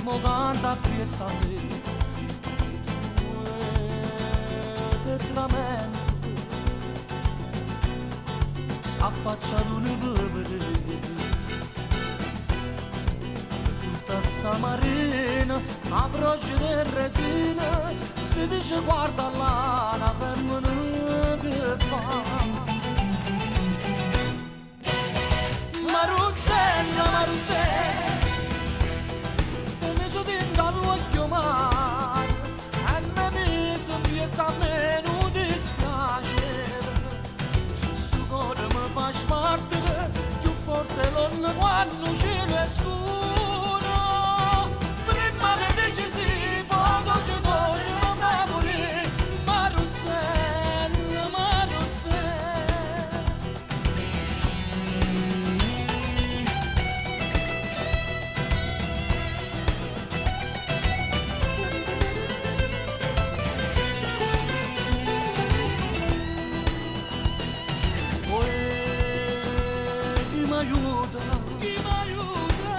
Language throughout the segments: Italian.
mo canta piessa te tramento s'affaccia d'un bevere tutta sta marina a broce di resina si dice guarda là una femmina che fa Maruzzella, Maruzzella te mi sono detto all'occhio mare e mi sono detto a me non dispiace sto cuore mi fa spartere più forte l'onno quando il cielo è scuro prima mi dici sì poi dolce dolce mi fai morire Maruzzella, Maruzzella chi m'aiuta,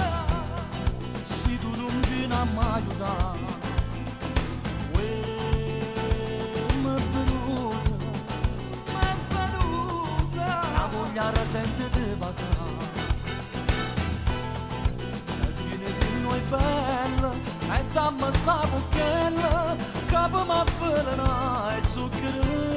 se tu non vieni a m'aiutare. M'è venuta, la voglia ardente di passare. E vieni di noi bella, e dammi sta cucchiella, che mi avvelena il zucchero